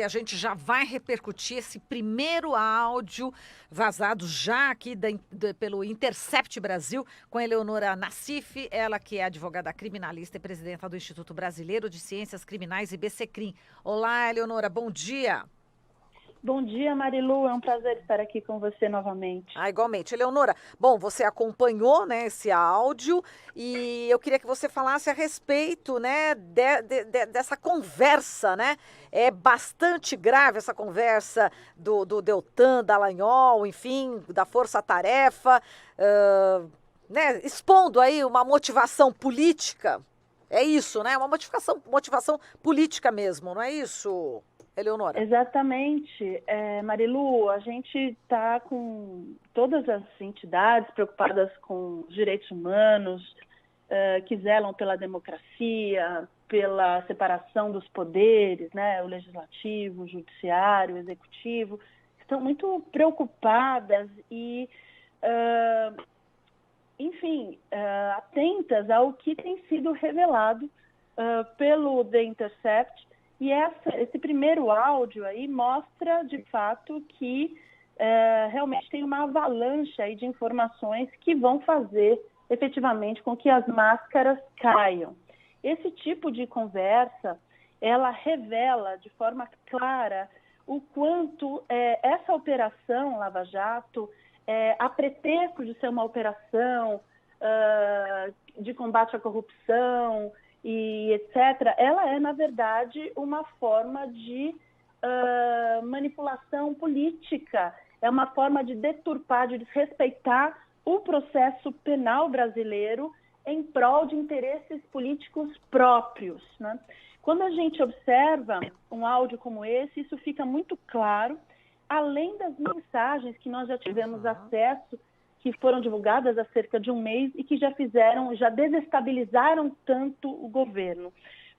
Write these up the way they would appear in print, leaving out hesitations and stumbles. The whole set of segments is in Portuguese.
E a gente já vai repercutir esse primeiro áudio vazado já aqui pelo Intercept Brasil com a Eleonora Nassif, ela que é advogada criminalista e presidenta do Instituto Brasileiro de Ciências Criminais, IBCCRIM. Olá, Eleonora, bom dia. Bom dia, Marilu. É um prazer estar aqui com você novamente. Igualmente. Eleonora, bom, você acompanhou, né, esse áudio e eu queria que você falasse a respeito, né, dessa conversa, né? É bastante grave essa conversa do Deltan Dallagnol, enfim, da Força Tarefa, né, expondo aí uma motivação política. É isso, né? Uma motivação política mesmo, não é isso, Eleonora? Exatamente. Marilu, a gente está com todas as entidades preocupadas com os direitos humanos, que zelam pela democracia, pela separação dos poderes, né? O legislativo, o judiciário, o executivo, estão muito preocupadas e, enfim, atentas ao que tem sido revelado pelo The Intercept. E esse primeiro áudio aí mostra, de fato, que realmente tem uma avalanche aí de informações que vão fazer, efetivamente, com que as máscaras caiam. Esse tipo de conversa, ela revela de forma clara o quanto essa operação Lava Jato, a pretexto de ser uma operação de combate à corrupção, e etc., ela é, na verdade, uma forma de manipulação política, é uma forma de deturpar, de desrespeitar o processo penal brasileiro em prol de interesses políticos próprios, né? Quando a gente observa um áudio como esse, isso fica muito claro, além das mensagens que nós já tivemos acesso, que foram divulgadas há cerca de um mês e que já desestabilizaram tanto o governo.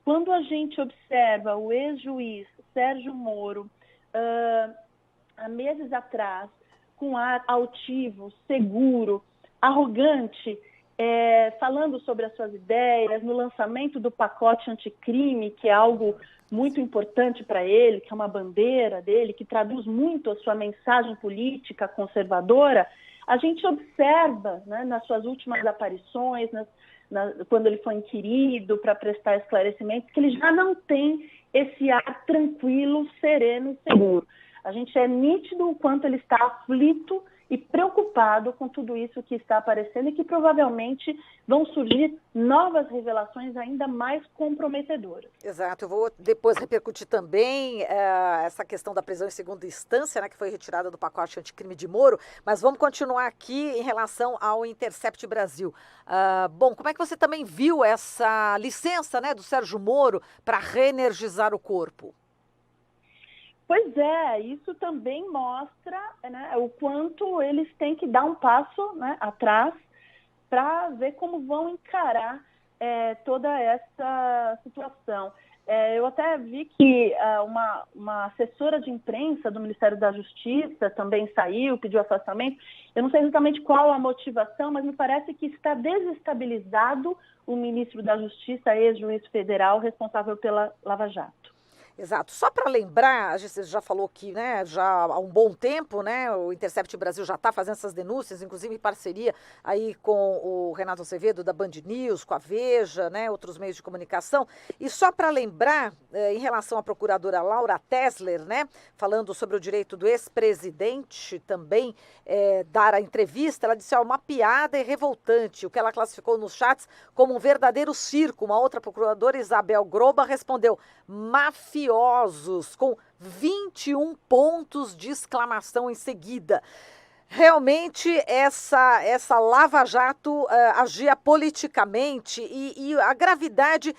Quando a gente observa o ex-juiz Sérgio Moro, há meses atrás, com ar altivo, seguro, arrogante, falando sobre as suas ideias, no lançamento do pacote anticrime, que é algo muito importante para ele, que é uma bandeira dele, que traduz muito a sua mensagem política conservadora, a gente observa, né, nas suas últimas aparições, quando ele foi inquirido para prestar esclarecimentos, que ele já não tem esse ar tranquilo, sereno e seguro. A gente é nítido o quanto ele está aflito e preocupado com tudo isso que está aparecendo e que provavelmente vão surgir novas revelações ainda mais comprometedoras. Exato, eu vou depois repercutir também essa questão da prisão em segunda instância, né, que foi retirada do pacote anticrime de Moro, mas vamos continuar aqui em relação ao Intercept Brasil. Bom, como é que você também viu essa licença, né, do Sérgio Moro para reenergizar o corpo? Pois é, isso também mostra, né, o quanto eles têm que dar um passo, né, atrás para ver como vão encarar toda essa situação. Eu até vi que uma assessora de imprensa do Ministério da Justiça também saiu, pediu afastamento. Eu não sei exatamente qual a motivação, mas me parece que está desestabilizado o ministro da Justiça, ex-juiz federal, responsável pela Lava Jato. Exato. Só para lembrar, a gente já falou que, né, já há um bom tempo, né, o Intercept Brasil já está fazendo essas denúncias, inclusive em parceria aí com o Renato Azevedo da Band News, com a Veja, né, outros meios de comunicação. E só para lembrar, em relação à procuradora Laura Tesler, né, falando sobre o direito do ex-presidente também dar a entrevista, ela disse, uma piada e revoltante, o que ela classificou nos chats como um verdadeiro circo. Uma outra procuradora, Isabel Groba, respondeu, mafiosos, com 21 pontos de exclamação em seguida. Realmente, essa Lava Jato agia politicamente e a gravidade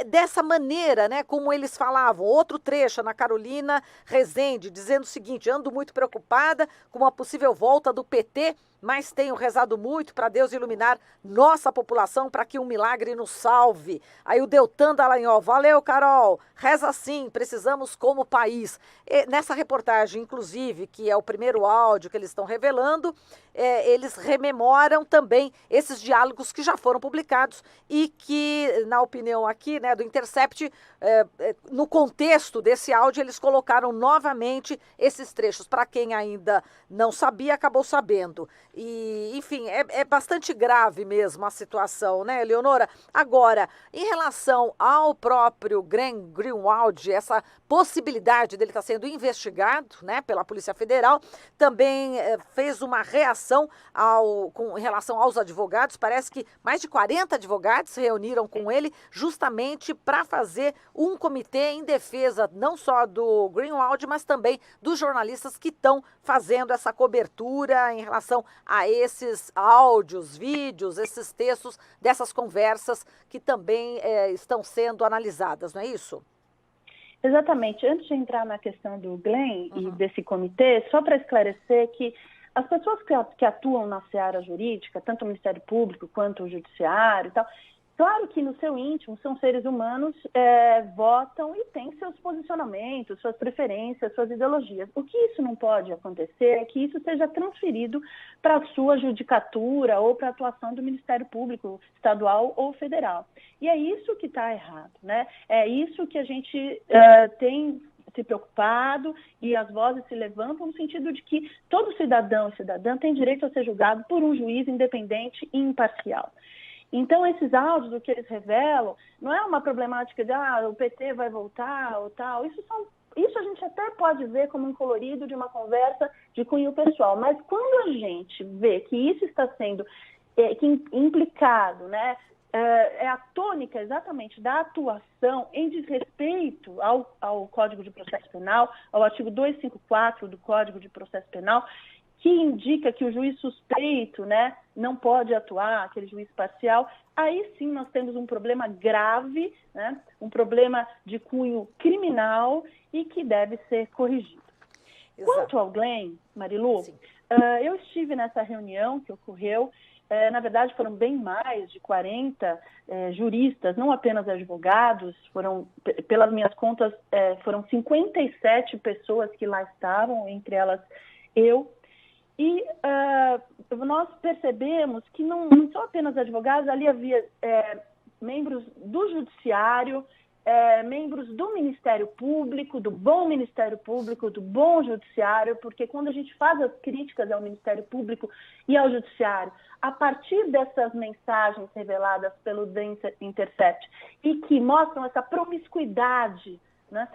dessa maneira, né, como eles falavam. Outro trecho, Ana Carolina Rezende, dizendo o seguinte, ando muito preocupada com uma possível volta do PT mas tenho rezado muito para Deus iluminar nossa população para que um milagre nos salve. Aí o Deltan Dallagnol, valeu, Carol, reza sim, precisamos como país. E nessa reportagem, inclusive, que é o primeiro áudio que eles estão revelando, eles rememoram também esses diálogos que já foram publicados e que, na opinião aqui, né, do Intercept, no contexto desse áudio, eles colocaram novamente esses trechos. Para quem ainda não sabia, acabou sabendo. E, enfim, é bastante grave mesmo a situação, né, Eleonora? Agora, em relação ao próprio Glenn Greenwald, essa possibilidade dele estar sendo investigado, né, pela Polícia Federal, também fez uma reação em relação aos advogados. Parece que mais de 40 advogados se reuniram com ele justamente para fazer um comitê em defesa não só do Greenwald, mas também dos jornalistas que estão fazendo essa cobertura em relação a esses áudios, vídeos, esses textos dessas conversas que também estão sendo analisadas, não é isso? Exatamente. Antes de entrar na questão do Glenn e desse comitê, só para esclarecer que as pessoas que atuam na seara jurídica, tanto o Ministério Público quanto o Judiciário e tal, claro que no seu íntimo são seres humanos, votam e têm seus posicionamentos, suas preferências, suas ideologias. O que isso não pode acontecer é que isso seja transferido para a sua judicatura ou para a atuação do Ministério Público estadual ou federal. E é isso que está errado, né? É isso que a gente tem se preocupado e as vozes se levantam no sentido de que todo cidadão e cidadã tem direito a ser julgado por um juiz independente e imparcial. Então, esses áudios, o que eles revelam, não é uma problemática de o PT vai voltar ou tal. Isso a gente até pode ver como um colorido de uma conversa de cunho pessoal, mas quando a gente vê que isso está sendo implicado, né, é a tônica exatamente da atuação em desrespeito ao Código de Processo Penal, ao artigo 254 do Código de Processo Penal, que indica que o juiz suspeito, né, não pode atuar, aquele juiz parcial, aí sim nós temos um problema grave, né, um problema de cunho criminal e que deve ser corrigido. Exato. Quanto ao Glenn, Marilu, eu estive nessa reunião que ocorreu. Na verdade, foram bem mais de 40 juristas, não apenas advogados, pelas minhas contas, foram 57 pessoas que lá estavam, entre elas eu. E nós percebemos que não são apenas advogados, ali havia membros do Judiciário, membros do Ministério Público, do bom Ministério Público, do bom Judiciário, porque quando a gente faz as críticas ao Ministério Público e ao Judiciário, a partir dessas mensagens reveladas pelo The Intercept e que mostram essa promiscuidade, né,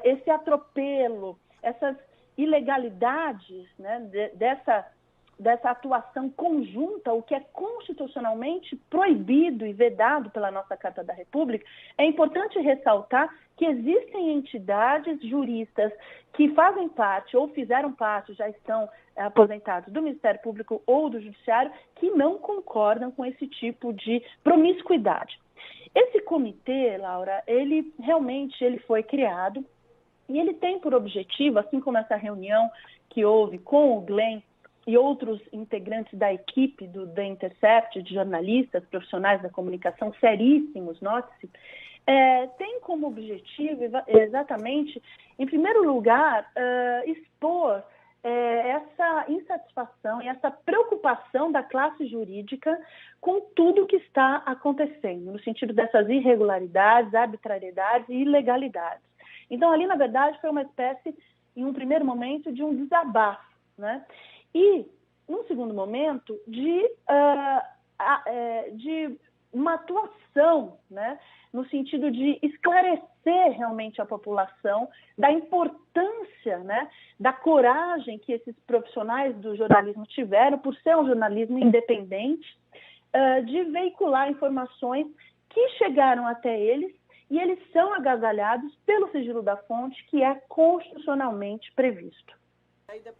esse atropelo, essas ilegalidades, né, dessa atuação conjunta, o que é constitucionalmente proibido e vedado pela nossa Carta da República, é importante ressaltar que existem entidades juristas que fazem parte ou fizeram parte, já estão aposentados do Ministério Público ou do Judiciário, que não concordam com esse tipo de promiscuidade. Esse comitê, Laura, ele foi criado e ele tem por objetivo, assim como essa reunião que houve com o Glenn e outros integrantes da equipe do The Intercept, de jornalistas, profissionais da comunicação seríssimos, note-se, tem como objetivo exatamente, em primeiro lugar, expor essa insatisfação e essa preocupação da classe jurídica com tudo o que está acontecendo, no sentido dessas irregularidades, arbitrariedades e ilegalidades. Então, ali, na verdade, foi uma espécie, em um primeiro momento, de um desabafo, né? E, num segundo momento, de uma atuação, né, no sentido de esclarecer realmente a população da importância, né, da coragem que esses profissionais do jornalismo tiveram, por ser um jornalismo independente, de veicular informações que chegaram até eles e eles são agasalhados pelo sigilo da fonte, que é constitucionalmente previsto.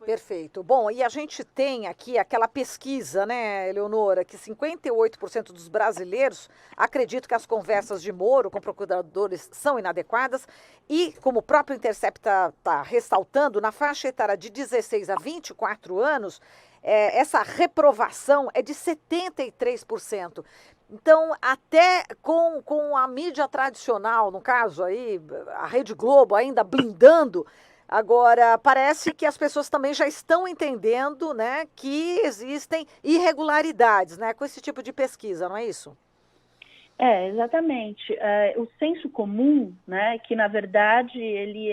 Perfeito. Bom, e a gente tem aqui aquela pesquisa, né, Eleonora, que 58% dos brasileiros acreditam que as conversas de Moro com procuradores são inadequadas e, como o próprio Intercept está ressaltando, na faixa etária de 16 a 24 anos, essa reprovação é de 73%. Então, até com a mídia tradicional, no caso aí, a Rede Globo ainda blindando, agora parece que as pessoas também já estão entendendo, né, que existem irregularidades, né, com esse tipo de pesquisa, não é isso? Exatamente. O senso comum, né, que na verdade ele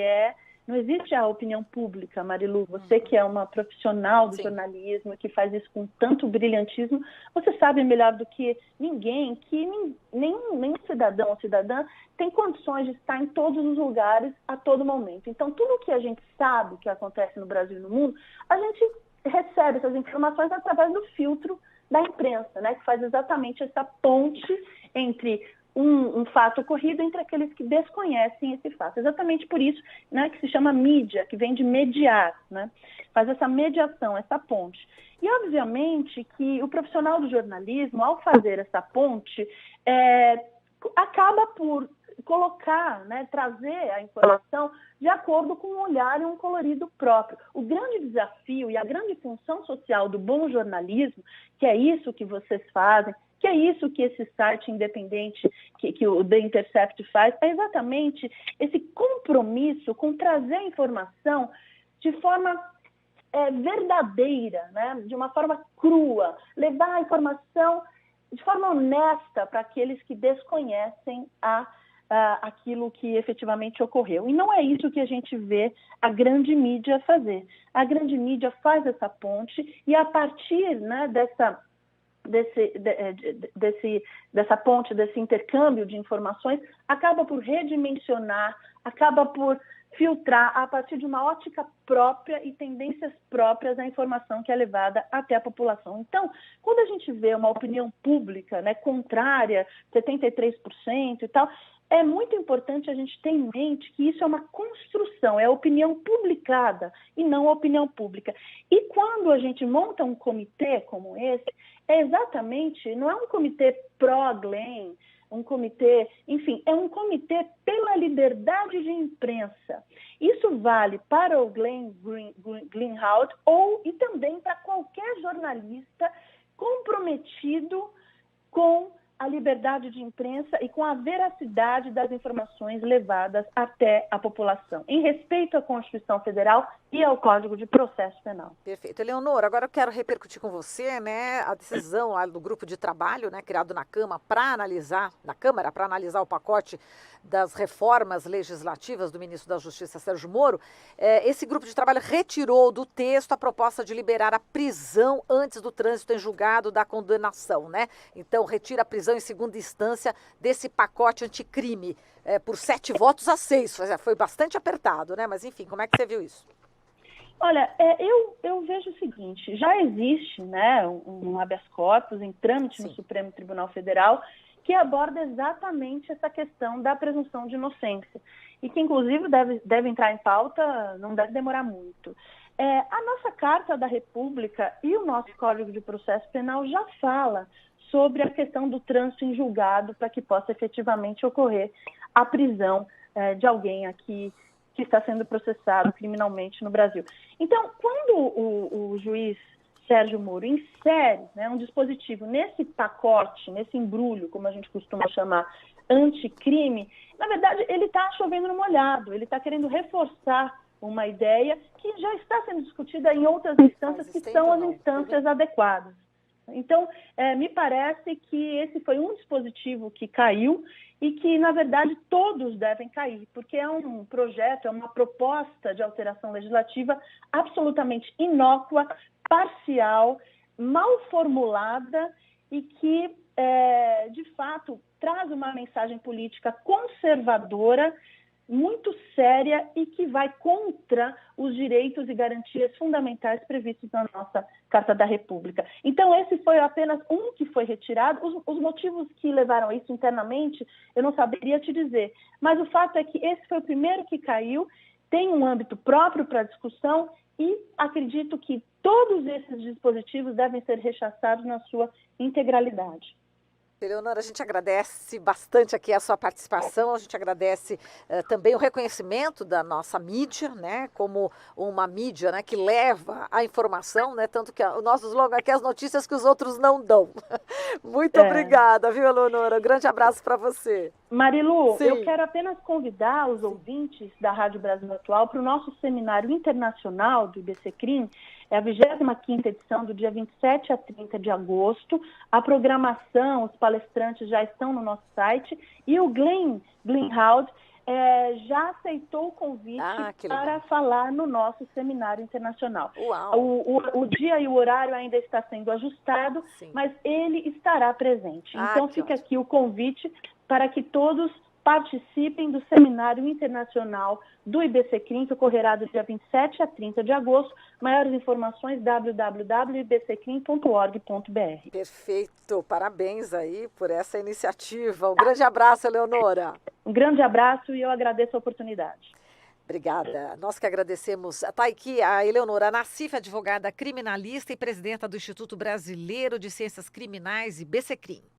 não existe a opinião pública, Marilu. Você que é uma profissional do Sim. jornalismo, que faz isso com tanto brilhantismo, você sabe melhor do que ninguém que nenhum cidadão ou cidadã tem condições de estar em todos os lugares a todo momento. Então, tudo que a gente sabe que acontece no Brasil e no mundo, a gente recebe essas informações através do filtro da imprensa, né, que faz exatamente essa ponte entre um fato ocorrido entre aqueles que desconhecem esse fato. Exatamente por isso, né, que se chama mídia, que vem de mediar, né? Faz essa mediação, essa ponte. E, obviamente, que o profissional do jornalismo, ao fazer essa ponte, acaba por colocar, né, trazer a informação de acordo com um olhar e um colorido próprio. O grande desafio e a grande função social do bom jornalismo, que é isso que vocês fazem, que é isso que esse site independente que o The Intercept faz, é exatamente esse compromisso com trazer a informação de forma verdadeira, né? De uma forma crua, levar a informação de forma honesta para aqueles que desconhecem aquilo que efetivamente ocorreu. E não é isso que a gente vê a grande mídia fazer. A grande mídia faz essa ponte e, a partir, né, dessa ponte, desse intercâmbio de informações, acaba por redimensionar, acaba por filtrar a partir de uma ótica própria e tendências próprias à informação que é levada até a população. Então, quando a gente vê uma opinião pública, né, contrária, 73% e tal, é muito importante a gente ter em mente que isso é uma construção, é opinião publicada e não opinião pública. E quando a gente monta um comitê como esse, não é um comitê pró-Glenn, um comitê, enfim, é um comitê pela liberdade de imprensa. Isso vale para o Glenn Greenwald e também para qualquer jornalista comprometido com a liberdade de imprensa e com a veracidade das informações levadas até a população, em respeito à Constituição Federal e ao Código de Processo Penal. Perfeito. Eleonora, agora eu quero repercutir com você, né, a decisão lá do grupo de trabalho, né, criado na Câmara para analisar o pacote das reformas legislativas do ministro da Justiça, Sérgio Moro. Esse grupo de trabalho retirou do texto a proposta de liberar a prisão antes do trânsito em julgado da condenação, né? Então, retira a prisão em segunda instância desse pacote anticrime por 7 votos a 6. Foi bastante apertado, né? Mas, enfim, como é que você viu isso? Olha, eu vejo o seguinte, já existe, né, um habeas corpus em trâmite no Supremo Tribunal Federal que aborda exatamente essa questão da presunção de inocência e que, inclusive, deve entrar em pauta, não deve demorar muito. A nossa Carta da República e o nosso Código de Processo Penal já fala sobre a questão do trânsito em julgado para que possa efetivamente ocorrer a prisão de alguém aqui que está sendo processado criminalmente no Brasil. Então, quando o juiz Sérgio Moro insere, né, um dispositivo nesse pacote, nesse embrulho, como a gente costuma chamar, anticrime, na verdade, ele está chovendo no molhado, ele está querendo reforçar uma ideia que já está sendo discutida em outras instâncias que são as instâncias adequadas. Então, me parece que esse foi um dispositivo que caiu e que, na verdade, todos devem cair, porque é um projeto, é uma proposta de alteração legislativa absolutamente inócua, parcial, mal formulada e que, de fato, traz uma mensagem política conservadora, muito séria e que vai contra os direitos e garantias fundamentais previstos na nossa Carta da República. Então, esse foi apenas um que foi retirado. Os motivos que levaram a isso internamente, eu não saberia te dizer. Mas o fato é que esse foi o primeiro que caiu, tem um âmbito próprio para discussão e acredito que todos esses dispositivos devem ser rechaçados na sua integralidade. Eleonora, a gente agradece bastante aqui a sua participação, a gente agradece também o reconhecimento da nossa mídia, né, como uma mídia, né, que leva a informação, né, tanto que o nosso slogan aqui é as notícias que os outros não dão. Muito obrigada, viu, Eleonora? Um grande abraço para você. Marilu, Sim. Eu quero apenas convidar os ouvintes da Rádio Brasil Atual para o nosso seminário internacional do IBCCRIM. É a 25ª edição, do dia 27 a 30 de agosto. A programação, os palestrantes já estão no nosso site. E o Glenn Greenhalgh já aceitou o convite para falar no nosso seminário internacional. O dia e o horário ainda está sendo ajustado, mas ele estará presente. Então fica aqui o convite para que todos participem do Seminário Internacional do IBCCRIM, que ocorrerá do dia 27 a 30 de agosto. Maiores informações, www.ibccrim.org.br. Perfeito, parabéns aí por essa iniciativa. Um grande abraço, Eleonora. Um grande abraço e eu agradeço a oportunidade. Obrigada. Nós que agradecemos. Está aqui a Eleonora Nassif, advogada criminalista e presidenta do Instituto Brasileiro de Ciências Criminais, IBCCRIM.